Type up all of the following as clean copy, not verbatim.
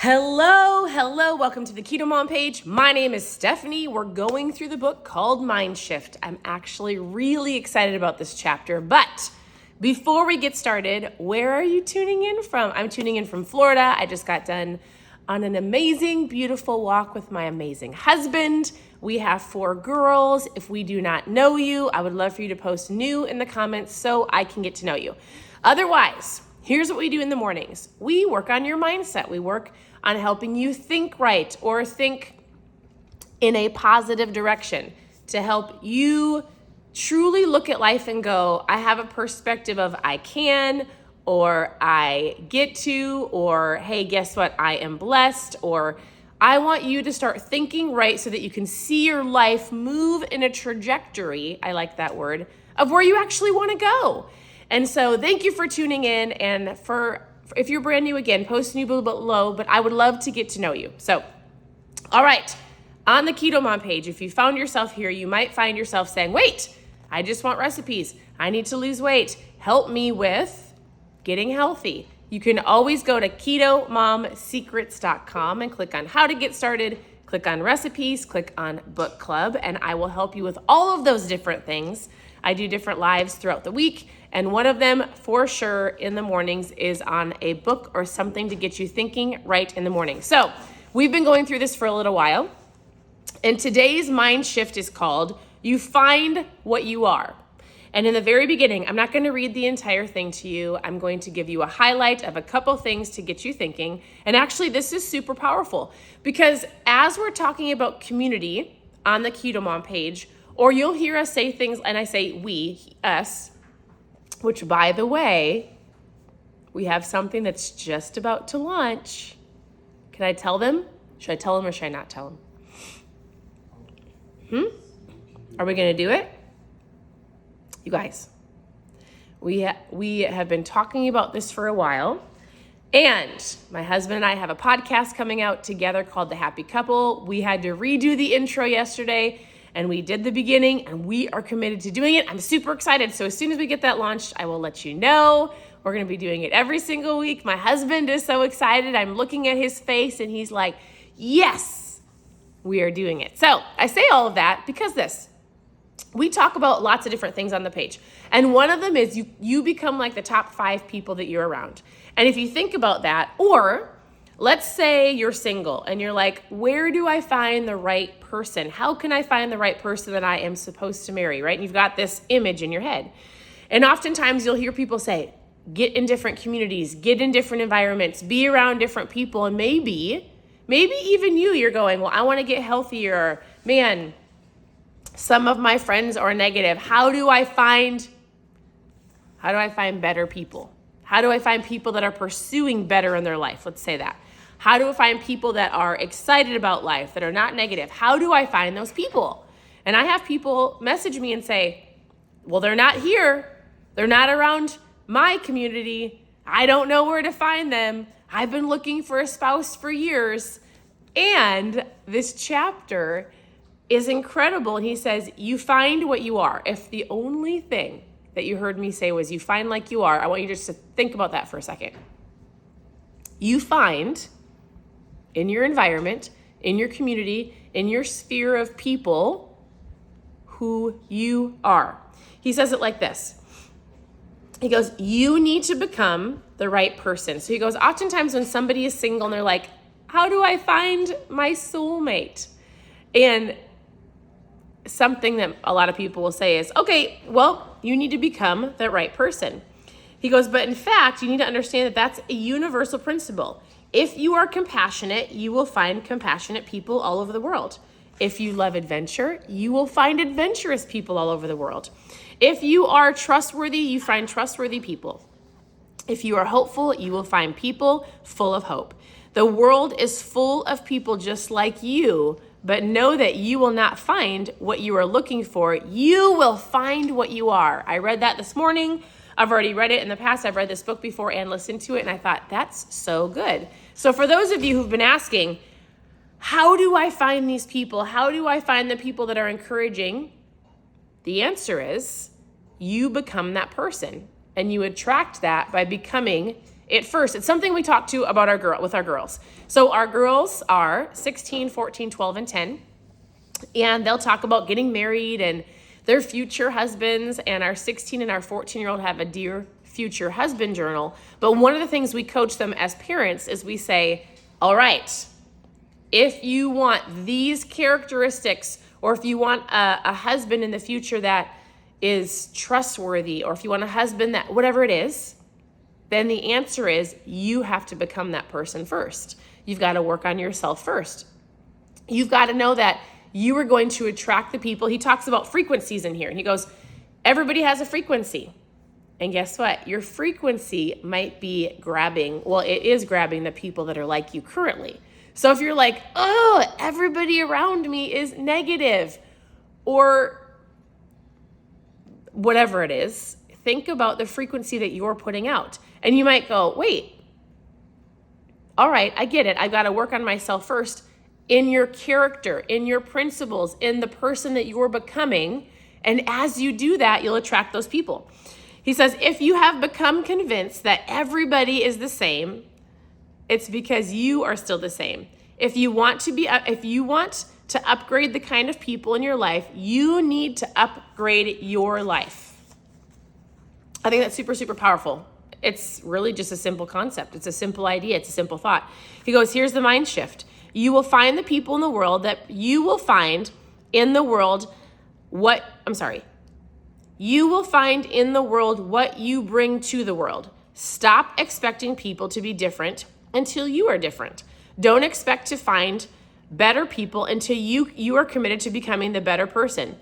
Hello, welcome to the Keto Mom page. My name is Stephanie. We're going through the book called Mind Shift. I'm actually really excited about this chapter, but before we get started, where are you tuning in from? I'm tuning in from Florida. I just got done on an amazing, beautiful walk with my amazing husband. We have 4 girls. If we do not know you, I would love for you to post new in the comments so I can get to know you. Otherwise, here's what we do in the mornings. We work on your mindset. We work on helping you think right or think in a positive direction to help you truly look at life and go, I have a perspective of I can, or I get to, or hey, guess what? I am blessed, or I want you to start thinking right so that you can see your life move in a trajectory, I like that word, of where you actually want to go. And so thank you for tuning in, and if you're brand new, again, post new below, but I would love to get to know you. So, all right, on the Keto Mom page, if you found yourself here, you might find yourself saying, wait, I just want recipes. I need to lose weight. Help me with getting healthy. You can always go to ketomomsecrets.com and click on how to get started, click on recipes, click on book club, and I will help you with all of those different things. I do different lives throughout the week, and one of them for sure in the mornings is on a book or something to get you thinking right in the morning. So we've been going through this for a little while, and today's mind shift is called You Find What You Are. And in the very beginning, I'm not going to read the entire thing to you. I'm going to give you a highlight of a couple things to get you thinking. And actually, this is super powerful because as we're talking about community on the Keto Mom page, or you'll hear us say things, and I say we, us, which by the way, we have something that's just about to launch. Can I tell them? Should I tell them or should I not tell them? Are we going to do it? You guys, we have been talking about this for a while, and my husband and I have a podcast coming out together called The Happy Couple. We had to redo the intro yesterday, and we did the beginning, and we are committed to doing it. I'm super excited. So as soon as we get that launched, I will let you know. We're going to be doing it every single week. My husband is so excited. I'm looking at his face, and he's like, yes, we are doing it. So I say all of that because we talk about lots of different things on the page. And one of them is you become like the top 5 people that you're around. And if you think about that, or let's say you're single and you're like, where do I find the right person? How can I find the right person that I am supposed to marry, right? And you've got this image in your head. And oftentimes you'll hear people say, get in different communities, get in different environments, be around different people. And maybe even you're going, well, I want to get healthier. Man, some of my friends are negative. How do I find better people? How do I find people that are pursuing better in their life? Let's say that. How do I find people that are excited about life, that are not negative? How do I find those people? And I have people message me and say, well, they're not here. They're not around my community. I don't know where to find them. I've been looking for a spouse for years. And this chapter is incredible. And he says, you find what you are. If the only thing that you heard me say was you find like you are, I want you just to think about that for a second. You find in your environment, in your community, in your sphere of people, who you are. He says it like this. He goes, you need to become the right person. So he goes, oftentimes when somebody is single and they're like, how do I find my soulmate? And something that a lot of people will say is, okay, well, you need to become the right person. He goes, but in fact, you need to understand that that's a universal principle. If you are compassionate, you will find compassionate people all over the world. If you love adventure, you will find adventurous people all over the world. If you are trustworthy, you find trustworthy people. If you are hopeful, you will find people full of hope. The world is full of people just like you, but know that you will not find what you are looking for. You will find what you are. I read that this morning. I've already read it in the past. I've read this book before and listened to it, and I thought, that's so good. So for those of you who've been asking, how do I find these people? How do I find the people that are encouraging? The answer is you become that person, and you attract that by becoming it first. It's something we talk to about with our girls. So our girls are 16, 14, 12, and 10. And they'll talk about getting married and their future husbands. And our 16 and our 14-year-old have a Dear Future Husband journal. But one of the things we coach them as parents is we say, all right, if you want these characteristics, or if you want a husband in the future that is trustworthy, or if you want a husband that, whatever it is, then the answer is you have to become that person first. You've got to work on yourself first. You've got to know that you are going to attract the people. He talks about frequencies in here, and he goes, everybody has a frequency. And guess what? Your frequency might be grabbing, well, it is grabbing the people that are like you currently. So if you're like, oh, everybody around me is negative, or whatever it is, think about the frequency that you're putting out. And you might go, wait, all right, I get it. I got to work on myself first in your character, in your principles, in the person that you're becoming. And as you do that, you'll attract those people. He says, if you have become convinced that everybody is the same, it's because you are still the same. If you want to upgrade the kind of people in your life, you need to upgrade your life. I think that's super, super powerful. It's really just a simple concept. It's a simple idea. It's a simple thought. He goes, here's the mind shift. You will find the people in the world what you find in the world what you bring to the world. Stop expecting people to be different until you are different. Don't expect to find better people until you are committed to becoming the better person.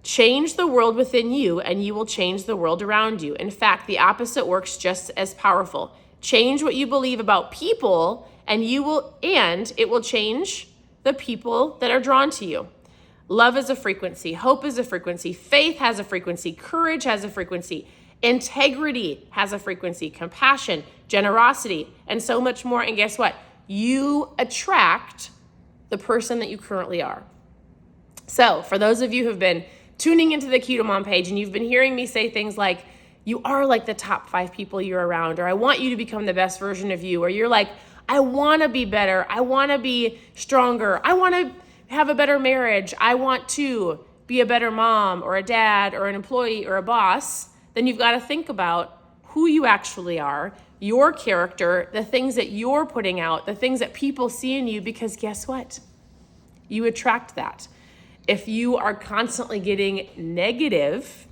Change the world within you and you will change the world around you. In fact, the opposite works just as powerful. Change what you believe about people and it will change the people that are drawn to you. Love is a frequency. Hope is a frequency. Faith has a frequency. Courage has a frequency. Integrity has a frequency. Compassion, generosity, and so much more. And guess what? You attract the person that you currently are. So for those of you who've been tuning into the Keto Mom page and you've been hearing me say things like, you are like the top 5 people you're around, or I want you to become the best version of you, or you're like, I want to be better. I want to be stronger. I want to have a better marriage. I want to be a better mom or a dad or an employee or a boss. Then you've got to think about who you actually are, your character, the things that you're putting out, the things that people see in you, because guess what? You attract that. If you are constantly getting negative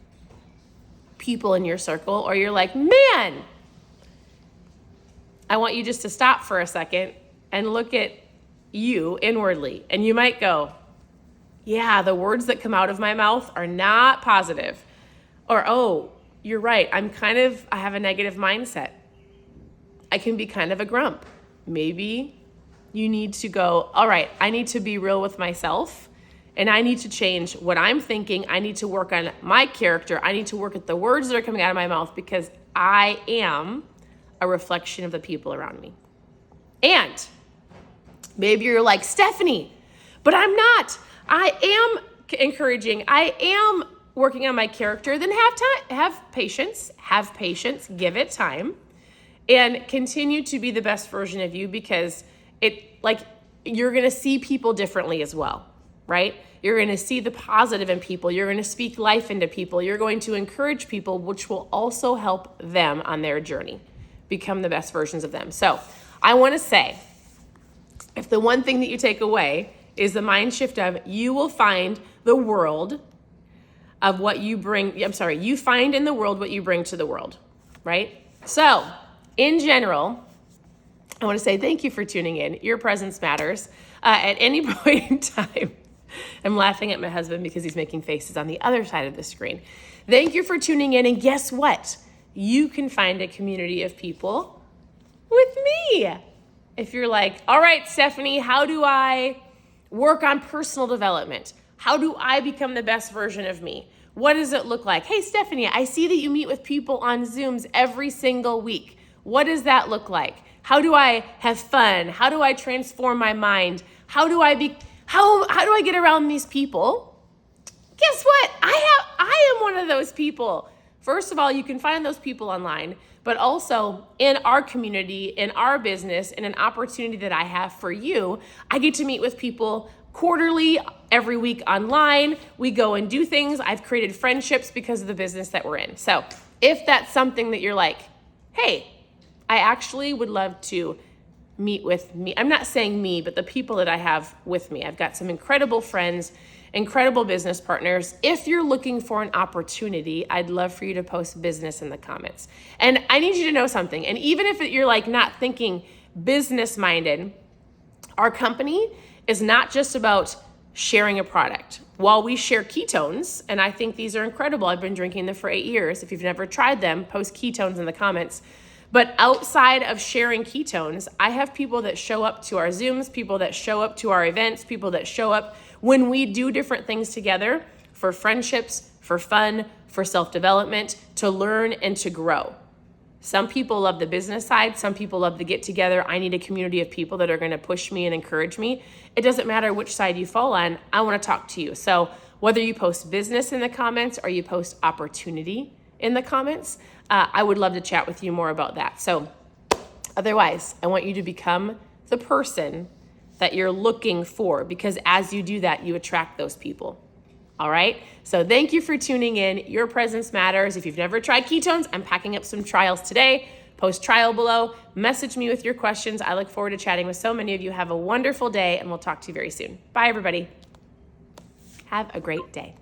people in your circle, or you're like, man, I want you just to stop for a second and look at you inwardly. And you might go, yeah, the words that come out of my mouth are not positive. Or, oh, you're right. I have a negative mindset. I can be kind of a grump. Maybe you need to go, all right, I need to be real with myself and I need to change what I'm thinking. I need to work on my character. I need to work at the words that are coming out of my mouth because I am a reflection of the people around me. And maybe you're like, Stephanie, but I'm not. I am encouraging. I am working on my character. Then have patience, give it time, and continue to be the best version of you, because you're going to see people differently as well, right? You're going to see the positive in people. You're going to speak life into people. You're going to encourage people, which will also help them on their journey become the best versions of them. So I want to say, if the one thing that you take away is the mind shift of you will find the world of what you bring, you find in the world what you bring to the world, right? So in general, I want to say thank you for tuning in. Your presence matters. At any point in time, I'm laughing at my husband because he's making faces on the other side of the screen. Thank you for tuning in. And guess what? You can find a community of people with me. If you're like, all right, Stephanie, how do I work on personal development? How do I become the best version of me? What does it look like? Hey, Stephanie, I see that you meet with people on Zooms every single week. What does that look like? How do I have fun? How do I transform my mind? How do I get around these people? Guess what? I am one of those people. First of all, you can find those people online, but also in our community, in our business, in an opportunity that I have for you. I get to meet with people quarterly, every week online. We go and do things. I've created friendships because of the business that we're in. So if that's something that you're like, hey, I actually would love to meet with me. I'm not saying me, but the people that I have with me. I've got some incredible friends, incredible business partners. If you're looking for an opportunity, I'd love for you to post business in the comments. And I need you to know something. And even if you're like not thinking business minded, our company is not just about sharing a product. While we share ketones, and I think these are incredible, I've been drinking them for 8 years. If you've never tried them, post ketones in the comments. But outside of sharing ketones, I have people that show up to our Zooms, people that show up to our events, people that show up when we do different things together for friendships, for fun, for self-development, to learn and to grow. Some people love the business side. Some people love the get together. I need a community of people that are going to push me and encourage me. It doesn't matter which side you fall on. I want to talk to you. So whether you post business in the comments or you post opportunity in the comments, I would love to chat with you more about that. So otherwise, I want you to become the person that you're looking for, because as you do that, you attract those people. All right. So thank you for tuning in. Your presence matters. If you've never tried ketones, I'm packing up some trials today. Post trial below. Message me with your questions. I look forward to chatting with so many of you. Have a wonderful day, and we'll talk to you very soon. Bye, everybody. Have a great day.